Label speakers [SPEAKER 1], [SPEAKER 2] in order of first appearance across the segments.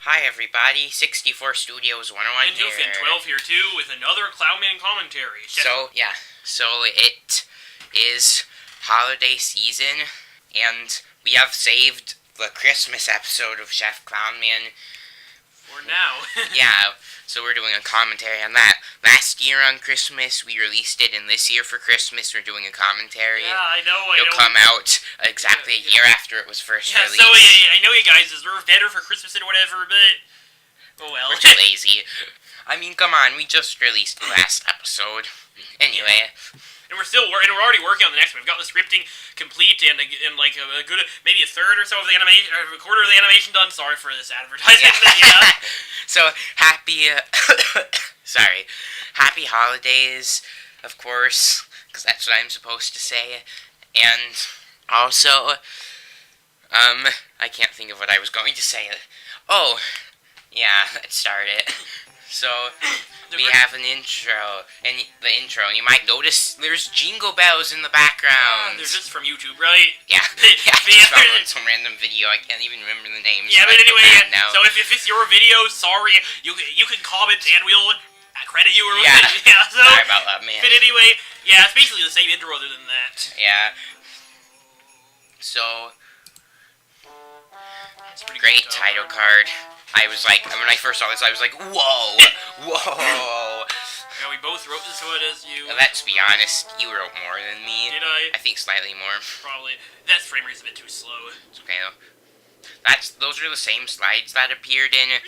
[SPEAKER 1] Hi everybody, 64 Studios 101
[SPEAKER 2] And Doofin 12 here too with another Clownman commentary.
[SPEAKER 1] So it is holiday season, and we have saved the Christmas episode of Chef Clownman.
[SPEAKER 2] For now.
[SPEAKER 1] So we're doing a commentary on that. Last year on Christmas, we released it, and this year for Christmas, we're doing a commentary.
[SPEAKER 2] Yeah, I know.
[SPEAKER 1] It'll come out exactly a year after it was first released.
[SPEAKER 2] So I know you guys deserve better for Christmas and whatever, but oh well.
[SPEAKER 1] We're too lazy. I mean, come on, we just released the last episode. Anyway.
[SPEAKER 2] And we're already working on the next one. We've got the scripting complete and like a good, maybe a third or so of the animation, or a quarter of the animation done. Sorry for this advertising. Yeah.
[SPEAKER 1] So happy holidays, of course, because that's what I'm supposed to say. And also, I can't think of what I was going to say. Oh, yeah, let's start it. So, we have an intro, and you might notice there's jingle bells in the background.
[SPEAKER 2] They're just from YouTube, right?
[SPEAKER 1] Yeah, just found some random video, I can't even remember the names.
[SPEAKER 2] Yeah, but anyway,
[SPEAKER 1] now.
[SPEAKER 2] So if it's your video, sorry, you can comment and we'll credit you or
[SPEAKER 1] yeah.
[SPEAKER 2] So,
[SPEAKER 1] sorry about that, man.
[SPEAKER 2] But anyway, yeah, it's basically the same intro other than that.
[SPEAKER 1] Yeah. So, great title card. I was like, when I first saw this, I was like, whoa!
[SPEAKER 2] Yeah, we both wrote this one as you.
[SPEAKER 1] Let's be honest, you wrote more than me.
[SPEAKER 2] Did I?
[SPEAKER 1] I think slightly more.
[SPEAKER 2] Probably. That frame rate's a bit too slow.
[SPEAKER 1] It's okay though. Those are the same slides that appeared in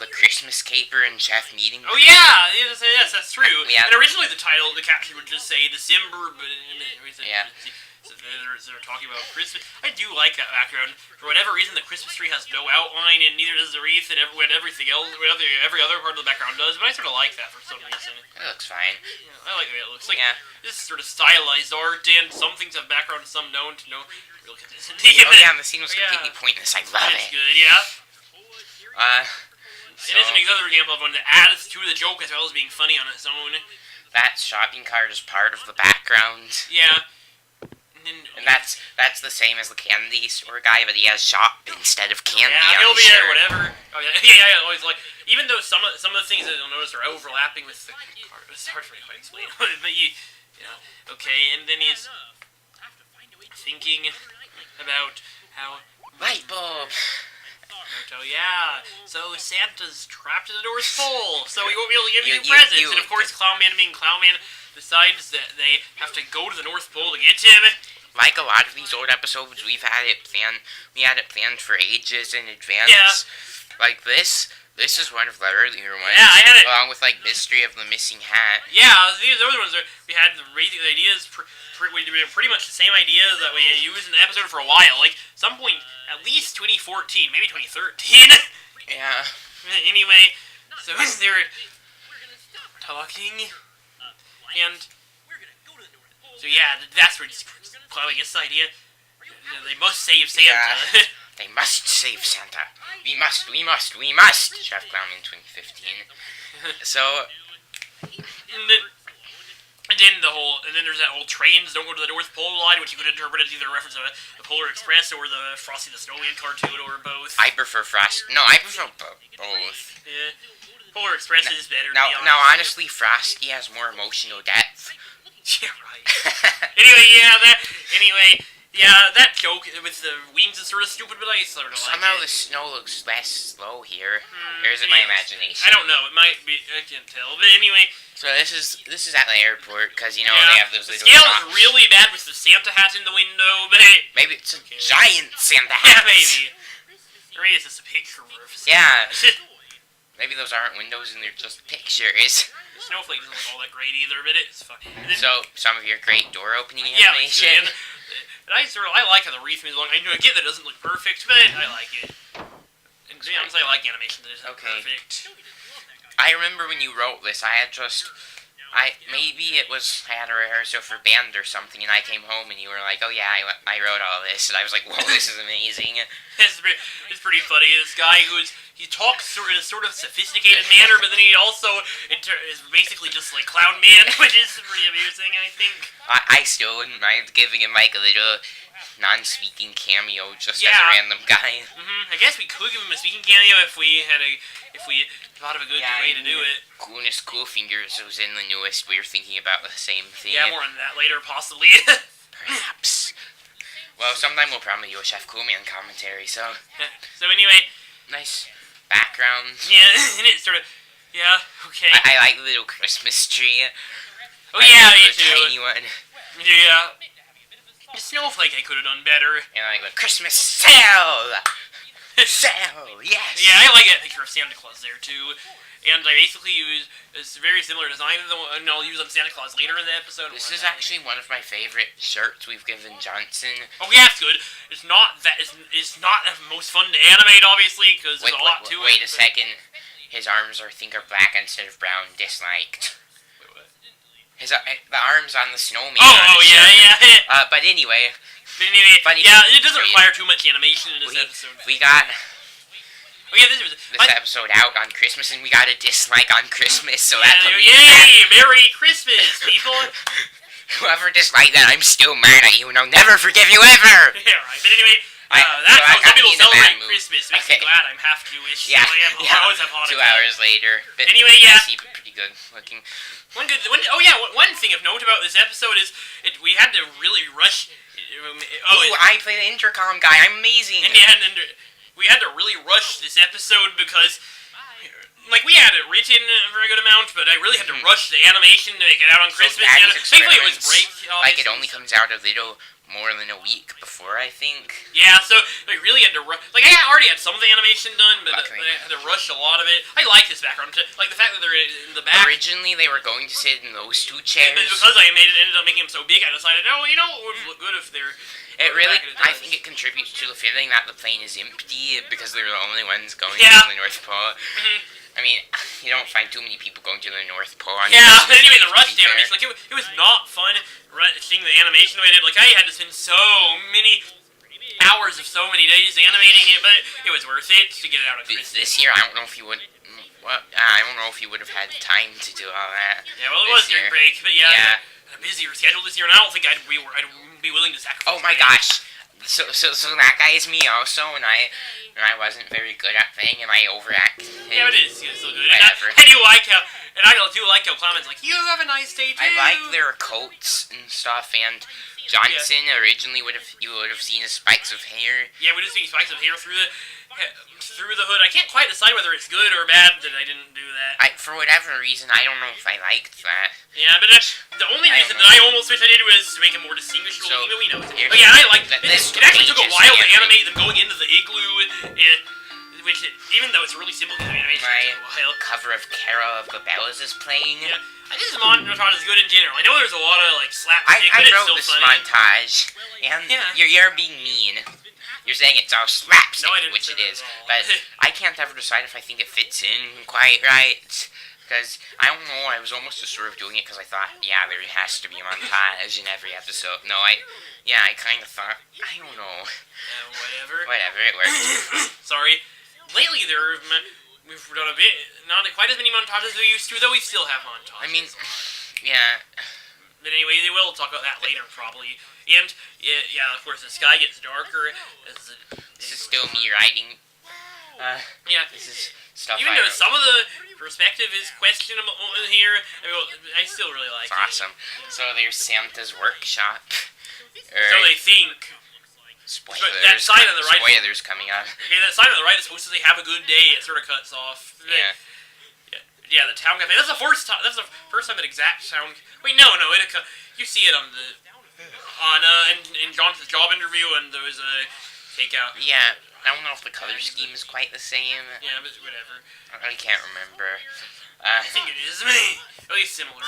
[SPEAKER 1] the Christmas Caper and Chef Meeting.
[SPEAKER 2] Oh yeah! Yes, that's true.
[SPEAKER 1] Yeah.
[SPEAKER 2] And originally the caption would just say December, but
[SPEAKER 1] yeah.
[SPEAKER 2] So they're talking about Christmas. I do like that background. For whatever reason, the Christmas tree has no outline, and neither does the wreath, and everything else, every other part of the background does. But I sort of like that for some reason.
[SPEAKER 1] It looks fine.
[SPEAKER 2] Yeah, I like the way it looks. Like,
[SPEAKER 1] yeah.
[SPEAKER 2] This is sort of stylized art, and some things have background, and some don't. No, look at this.
[SPEAKER 1] Oh yeah, and the scene was completely pointless. I love it.
[SPEAKER 2] It's good, yeah.
[SPEAKER 1] So,
[SPEAKER 2] it is another example of one that adds to the joke as well as being funny on its own.
[SPEAKER 1] That shopping cart is part of the background.
[SPEAKER 2] Yeah.
[SPEAKER 1] And that's the same as the candy store guy, but he has shop instead of candy.
[SPEAKER 2] Yeah, he'll be there, whatever. Oh yeah. Always like, even though some of the things that you'll notice are overlapping with the card. It's hard for me to explain, but okay. And then he's thinking about how
[SPEAKER 1] light bulb.
[SPEAKER 2] Oh yeah. So Santa's trapped in the North Pole, so he won't be able to give you presents. And of course, Clownman being Clownman decides that they have to go to the North Pole to get him.
[SPEAKER 1] Like a lot of these old episodes, we had it planned for ages in advance.
[SPEAKER 2] Yeah.
[SPEAKER 1] Like this is one of the earlier ones.
[SPEAKER 2] Yeah, I had it.
[SPEAKER 1] Along with like Mystery of the Missing Hat.
[SPEAKER 2] Yeah, these other ones we had the ideas. We did pretty much the same ideas that we used in the episode for a while. Like some point, at least 2014, maybe 2013.
[SPEAKER 1] Yeah.
[SPEAKER 2] Anyway, so they're talking, and so yeah, that's where Chloe gets the idea. They must save Santa.
[SPEAKER 1] Yeah. They must save Santa. We must. Chef Clownman 2015. So.
[SPEAKER 2] And then there's that whole trains don't go to the North Pole line, which you could interpret as either a reference to the Polar Express or the Frosty the Snowman cartoon, or both.
[SPEAKER 1] I prefer I prefer both.
[SPEAKER 2] Yeah. Polar Express is better.
[SPEAKER 1] Now, honestly, Frosty has more emotional depth.
[SPEAKER 2] Yeah, right. That joke with the wings is sort of stupid, but I sort of
[SPEAKER 1] Somehow
[SPEAKER 2] like it.
[SPEAKER 1] The snow looks less slow here. Or is it my imagination?
[SPEAKER 2] I don't know. It might be. I can't tell. But anyway.
[SPEAKER 1] So this is at the airport because they have those little.
[SPEAKER 2] Scale is really bad with the Santa hat in the window, but hey.
[SPEAKER 1] Maybe it's a giant Santa hat.
[SPEAKER 2] Yeah, maybe. Or maybe it's just a picture of Santa.
[SPEAKER 1] Yeah. Maybe those aren't windows and they're just pictures.
[SPEAKER 2] The snowflake doesn't look all that great either, but it's fine.
[SPEAKER 1] So some of your great door opening animation.
[SPEAKER 2] But I like how the wreath moves along. I get that it doesn't look perfect, but I like it. And to be honest, I like animation that isn't perfect.
[SPEAKER 1] I remember when you wrote this, I had a rehearsal for band or something, and I came home and you were like, oh yeah, I wrote all this, and I was like, whoa, this is amazing.
[SPEAKER 2] It's pretty funny. This guy he talks in a sort of sophisticated manner, but then he also is basically just like Clownman, which is pretty amusing, I think.
[SPEAKER 1] I still wouldn't mind giving him like a little non-speaking cameo just as
[SPEAKER 2] Yeah.
[SPEAKER 1] a random guy.
[SPEAKER 2] I guess we could give him a speaking cameo if we thought of a good way to do it.
[SPEAKER 1] Coolness Cool Fingers was in the newest. We were thinking about the same thing.
[SPEAKER 2] Yeah, more on that later, possibly.
[SPEAKER 1] Perhaps. Well, sometime we'll probably do a Chef Coolman commentary, so...
[SPEAKER 2] So anyway,
[SPEAKER 1] Nice background.
[SPEAKER 2] yeah, and it's sort of, yeah, okay.
[SPEAKER 1] I like the little Christmas tree.
[SPEAKER 2] Oh yeah, me
[SPEAKER 1] the
[SPEAKER 2] too.
[SPEAKER 1] tiny one.
[SPEAKER 2] Yeah. The snowflake I could have done better.
[SPEAKER 1] And I like the Christmas sale! Sale, yes!
[SPEAKER 2] Yeah, I like that picture of Santa Claus there too. And I basically use a very similar design to the one I'll use on Santa Claus later in the episode.
[SPEAKER 1] This is actually one of my favorite shirts we've given Johnson.
[SPEAKER 2] Oh yeah, it's good. It's not the most fun to animate, obviously, because there's a lot to it.
[SPEAKER 1] Wait a second. His arms are black instead of brown. Disliked.
[SPEAKER 2] Wait, what?
[SPEAKER 1] The arms on the snowman.
[SPEAKER 2] Oh yeah.
[SPEAKER 1] But anyway,
[SPEAKER 2] But anyway,
[SPEAKER 1] funny
[SPEAKER 2] yeah,
[SPEAKER 1] thing
[SPEAKER 2] it doesn't
[SPEAKER 1] for you.
[SPEAKER 2] require too much animation in this episode.
[SPEAKER 1] we got
[SPEAKER 2] Oh yeah, this was
[SPEAKER 1] this episode out on Christmas, and we got a dislike on Christmas, so that put me
[SPEAKER 2] yay! Merry Christmas, people!
[SPEAKER 1] Whoever disliked that, I'm still mad at you, and I'll never forgive you ever!
[SPEAKER 2] Yeah, right. But anyway,
[SPEAKER 1] I
[SPEAKER 2] that's how
[SPEAKER 1] got
[SPEAKER 2] some people
[SPEAKER 1] me in a bad
[SPEAKER 2] celebrate
[SPEAKER 1] mood.
[SPEAKER 2] Christmas. Makes
[SPEAKER 1] Okay.
[SPEAKER 2] me glad I'm half Jewish.
[SPEAKER 1] Yeah,
[SPEAKER 2] So I always have Hanukkah.
[SPEAKER 1] 2 hours later. But
[SPEAKER 2] Anyway, yeah.
[SPEAKER 1] messy, but pretty good looking.
[SPEAKER 2] One thing of note about this episode is we had to really rush.
[SPEAKER 1] I play the intercom guy, I'm amazing!
[SPEAKER 2] And we had to really rush this episode because, like, we had it written a very good amount, but I really had to rush the animation to make it out on Christmas.
[SPEAKER 1] Daddy's
[SPEAKER 2] Thankfully, it was
[SPEAKER 1] Experiments,
[SPEAKER 2] break.
[SPEAKER 1] like, it only comes out a little more than a week before, I think.
[SPEAKER 2] Yeah, so I really had to rush. Like, I already had some of the animation done, but
[SPEAKER 1] Okay.
[SPEAKER 2] I had to rush a lot of it. I like this background, like the fact that they're in the back.
[SPEAKER 1] Originally, they were going to sit in those two
[SPEAKER 2] But
[SPEAKER 1] chairs.
[SPEAKER 2] because I ended up making them so big, I decided, oh, you know, it would look good if they're.
[SPEAKER 1] It really,
[SPEAKER 2] back in the
[SPEAKER 1] I
[SPEAKER 2] dust.
[SPEAKER 1] think it contributes to the feeling that the plane is empty because they're the only ones going
[SPEAKER 2] Yeah.
[SPEAKER 1] to the North Pole.
[SPEAKER 2] Mhm.
[SPEAKER 1] I mean, you don't find too many people going to the North Pole. On
[SPEAKER 2] Yeah,
[SPEAKER 1] Christmas
[SPEAKER 2] but anyway, the
[SPEAKER 1] Eve, to
[SPEAKER 2] rushed
[SPEAKER 1] be fair.
[SPEAKER 2] animation, like, it was not fun seeing the animation the way I did. Like, I had to spend so many hours of so many days animating it, but it was worth it to get it out of Christmas.
[SPEAKER 1] This year, I don't know if you would. Well, I don't know if you would have had time to do all that.
[SPEAKER 2] Yeah, well, it
[SPEAKER 1] this
[SPEAKER 2] was during
[SPEAKER 1] year.
[SPEAKER 2] break, but yeah,
[SPEAKER 1] Yeah.
[SPEAKER 2] I had a busier schedule this year, and I don't think I'd be willing to sacrifice.
[SPEAKER 1] Oh my gosh. So that guy is me also, and I wasn't very good at playing, and I overacted.
[SPEAKER 2] Yeah, it is. It's so good.
[SPEAKER 1] Whatever.
[SPEAKER 2] And I do like how Clement's like, you have a nice day too.
[SPEAKER 1] I like their coats and stuff, and Johnson originally would have seen his spikes of hair.
[SPEAKER 2] Yeah, we just see spikes of hair through the hood. I can't quite decide whether it's good or bad that I didn't do that.
[SPEAKER 1] For whatever reason, I don't know if I liked that.
[SPEAKER 2] Yeah, but the only
[SPEAKER 1] I
[SPEAKER 2] reason
[SPEAKER 1] don't
[SPEAKER 2] that I
[SPEAKER 1] know.
[SPEAKER 2] almost wish I did was to make it more distinguishable.
[SPEAKER 1] So,
[SPEAKER 2] Even we know.
[SPEAKER 1] here-
[SPEAKER 2] But yeah, I like
[SPEAKER 1] Th-
[SPEAKER 2] it.
[SPEAKER 1] this
[SPEAKER 2] It actually took a
[SPEAKER 1] page is
[SPEAKER 2] while to
[SPEAKER 1] animated.
[SPEAKER 2] animate them going into the igloo, even though it's really simple animation.
[SPEAKER 1] My
[SPEAKER 2] It took a while.
[SPEAKER 1] cover of Carol of the Bells is playing.
[SPEAKER 2] Yeah, I think this montage is good in general. I know there's a lot of like slapstick,
[SPEAKER 1] I
[SPEAKER 2] but it's
[SPEAKER 1] wrote
[SPEAKER 2] still
[SPEAKER 1] this
[SPEAKER 2] funny.
[SPEAKER 1] montage, and
[SPEAKER 2] Yeah.
[SPEAKER 1] you're being mean. You're saying it's all slapstick,
[SPEAKER 2] No, I didn't
[SPEAKER 1] which
[SPEAKER 2] say
[SPEAKER 1] it
[SPEAKER 2] that
[SPEAKER 1] is,
[SPEAKER 2] at all.
[SPEAKER 1] but I can't ever decide if I think it fits in quite right. Because, I don't know, I was almost just sort of doing it because I thought, yeah, there has to be a montage in every episode. No, I kind of thought, I don't know.
[SPEAKER 2] Whatever.
[SPEAKER 1] Whatever, it worked.
[SPEAKER 2] Sorry. Lately, we've done a bit, not quite as many montages as we used to, though we still have montages.
[SPEAKER 1] I mean, yeah.
[SPEAKER 2] But anyway, they will talk about that later, probably. And, yeah, of course, the sky gets darker as the
[SPEAKER 1] This is still me writing.
[SPEAKER 2] Yeah.
[SPEAKER 1] This is stuff
[SPEAKER 2] Even
[SPEAKER 1] I
[SPEAKER 2] though
[SPEAKER 1] wrote.
[SPEAKER 2] some of the perspective is questionable in here, I still really like
[SPEAKER 1] It's
[SPEAKER 2] it.
[SPEAKER 1] awesome. So there's Santa's workshop.
[SPEAKER 2] So they think.
[SPEAKER 1] Spoilers.
[SPEAKER 2] that sign on the right-
[SPEAKER 1] Spoilers coming up.
[SPEAKER 2] Okay, that sign on the right is supposed to say "Have a good day." It sort of cuts off.
[SPEAKER 1] Yeah.
[SPEAKER 2] Yeah, the town cafe. That's the first time. That's the first time that exact town. Wait, no. You see it in Jonathan's job interview, and there was a takeout.
[SPEAKER 1] Yeah. I don't know if the color scheme is quite the same.
[SPEAKER 2] Yeah, but whatever.
[SPEAKER 1] I can't remember.
[SPEAKER 2] I think it is me. At least similar.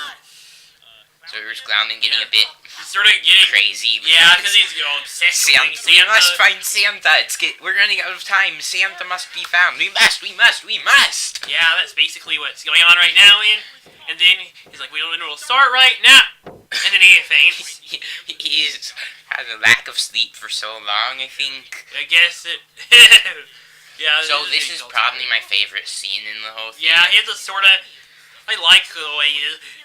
[SPEAKER 1] So here's Clownin getting a bit
[SPEAKER 2] He's sort of getting.
[SPEAKER 1] crazy.
[SPEAKER 2] Yeah, because he's obsessed with
[SPEAKER 1] Santa.
[SPEAKER 2] Santa.
[SPEAKER 1] We must find Santa. We're running out of time. Santa must be found. We must.
[SPEAKER 2] Yeah, that's basically what's going on right now, Ian. And then he's like, we'll start right now. And then he faints.
[SPEAKER 1] He's had a lack of sleep for so long, I think.
[SPEAKER 2] I guess it. Yeah.
[SPEAKER 1] So this is probably my favorite scene in the whole thing.
[SPEAKER 2] Yeah, he has a sort of. I like the way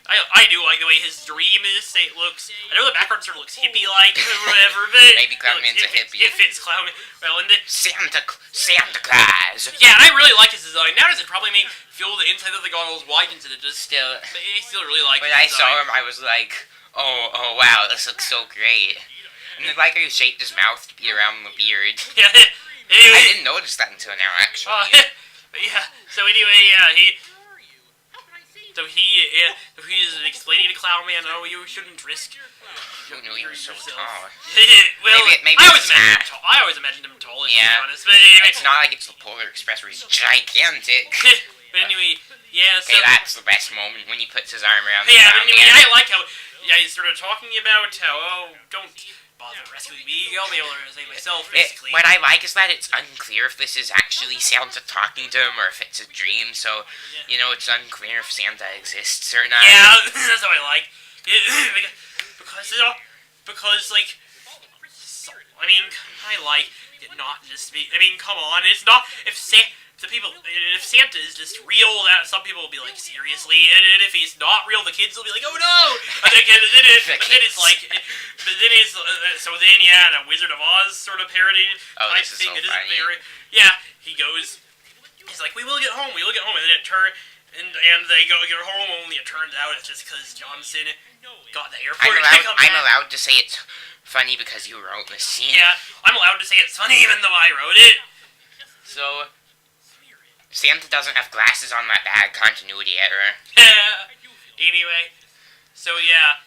[SPEAKER 2] I do like the way his dream estate looks. I know the background sort of looks hippie-like or whatever, but
[SPEAKER 1] Maybe Clownman's a hippie.
[SPEAKER 2] It fits Clownman well, and
[SPEAKER 1] Santa Claus.
[SPEAKER 2] yeah, and I really like his design. Now does it probably make feel the inside of the goggles wide into the just
[SPEAKER 1] Still,
[SPEAKER 2] but I still really like.
[SPEAKER 1] when I saw him, I was like, oh wow, this looks so great. And I like how he shaped his mouth to be around the beard.
[SPEAKER 2] Yeah.
[SPEAKER 1] I
[SPEAKER 2] Anyway,
[SPEAKER 1] didn't notice that until now, actually.
[SPEAKER 2] but yeah. So anyway, he's explaining to Clownman, oh, you shouldn't risk.
[SPEAKER 1] Who knew he was so
[SPEAKER 2] yourself.
[SPEAKER 1] tall?
[SPEAKER 2] Well,
[SPEAKER 1] Maybe
[SPEAKER 2] I always
[SPEAKER 1] it's
[SPEAKER 2] imagined him
[SPEAKER 1] that.
[SPEAKER 2] tall. I always imagined him tall. To be
[SPEAKER 1] Yeah.
[SPEAKER 2] honest, but anyway.
[SPEAKER 1] It's not like it's the Polar Express where he's gigantic.
[SPEAKER 2] But anyway, yeah. So
[SPEAKER 1] Okay, that's the best moment when he puts his arm around the
[SPEAKER 2] yeah,
[SPEAKER 1] ground,
[SPEAKER 2] but anyway,
[SPEAKER 1] man.
[SPEAKER 2] I like how he's sort of talking about how don't bother rescuing me. I'll be able to save myself, basically.
[SPEAKER 1] What I like is that it's unclear if this is actually Santa talking to him or if it's a dream, so, you know, it's unclear if Santa exists or not.
[SPEAKER 2] Yeah, that's what I like. Because like, I mean, I like it not just be. I mean, come on, it's not if if Santa is just real, that some people will be like, seriously, and if he's not real, the kids will be like, oh no. But then it's like, so then the Wizard of Oz sort of parody
[SPEAKER 1] Oh,
[SPEAKER 2] type
[SPEAKER 1] this is
[SPEAKER 2] thing.
[SPEAKER 1] so
[SPEAKER 2] It
[SPEAKER 1] funny.
[SPEAKER 2] yeah, he goes. He's like, we will get home, and then it turns. And they get home, only it turns out it's just because Johnson got the airport.
[SPEAKER 1] I'm allowed to say it's funny because you wrote the scene.
[SPEAKER 2] Yeah, I'm allowed to say it's funny even though I wrote it.
[SPEAKER 1] So, Santa doesn't have glasses on that bad continuity error.
[SPEAKER 2] Anyway, so yeah.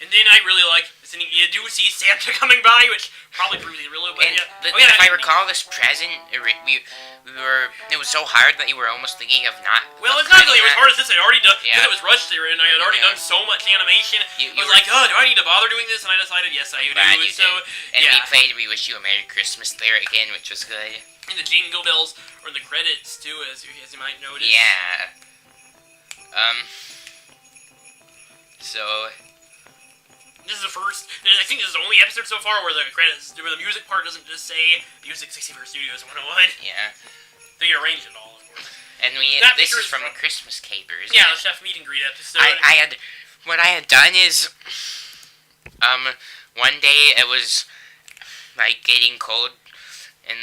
[SPEAKER 2] And then I really like, you do see Santa coming by, which probably proves he really well.
[SPEAKER 1] And if I recall, this present, it was so hard that you were almost thinking of not.
[SPEAKER 2] Well, it's not really as hard as this. I already done,
[SPEAKER 1] Yeah.
[SPEAKER 2] because it was rushed there, and I had already done so much animation. I was like, oh, do I need to bother doing this? And I decided, yes, I do.
[SPEAKER 1] Glad you
[SPEAKER 2] So,
[SPEAKER 1] did. And
[SPEAKER 2] yeah.
[SPEAKER 1] we played We Wish You a Merry Christmas there again, which was good.
[SPEAKER 2] And the jingle bells are in the credits, too, as you might notice.
[SPEAKER 1] Yeah. So,
[SPEAKER 2] This is the first. I think this is the only episode so far where the credits, where the music part doesn't just say Music 64 Studios 101.
[SPEAKER 1] yeah.
[SPEAKER 2] They arranged it all, of course.
[SPEAKER 1] And
[SPEAKER 2] That
[SPEAKER 1] this
[SPEAKER 2] picture
[SPEAKER 1] is
[SPEAKER 2] is
[SPEAKER 1] from
[SPEAKER 2] from-
[SPEAKER 1] the Christmas Capers.
[SPEAKER 2] Yeah, the chef meet and greet episode.
[SPEAKER 1] What I had done is, one day it was, like, getting cold, and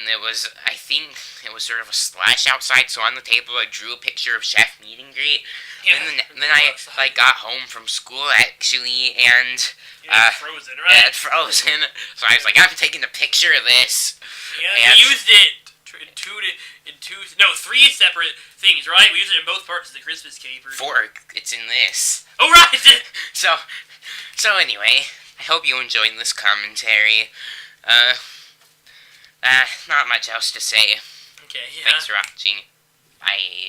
[SPEAKER 1] I think it was sort of a slash outside, so on the table I drew a picture of Chef Meet and Greet.
[SPEAKER 2] Yeah,
[SPEAKER 1] And then I, like, got home from school, actually, and
[SPEAKER 2] It's frozen, right?
[SPEAKER 1] it frozen. So I was like, I'm taking a picture of this.
[SPEAKER 2] Yeah, we used it in three separate things, right? We used it in both parts of the Christmas caper.
[SPEAKER 1] 4, it's in this.
[SPEAKER 2] Oh, right!
[SPEAKER 1] So anyway, I hope you enjoyed this commentary. Not much else to say.
[SPEAKER 2] Okay, yeah.
[SPEAKER 1] Thanks for watching. Bye.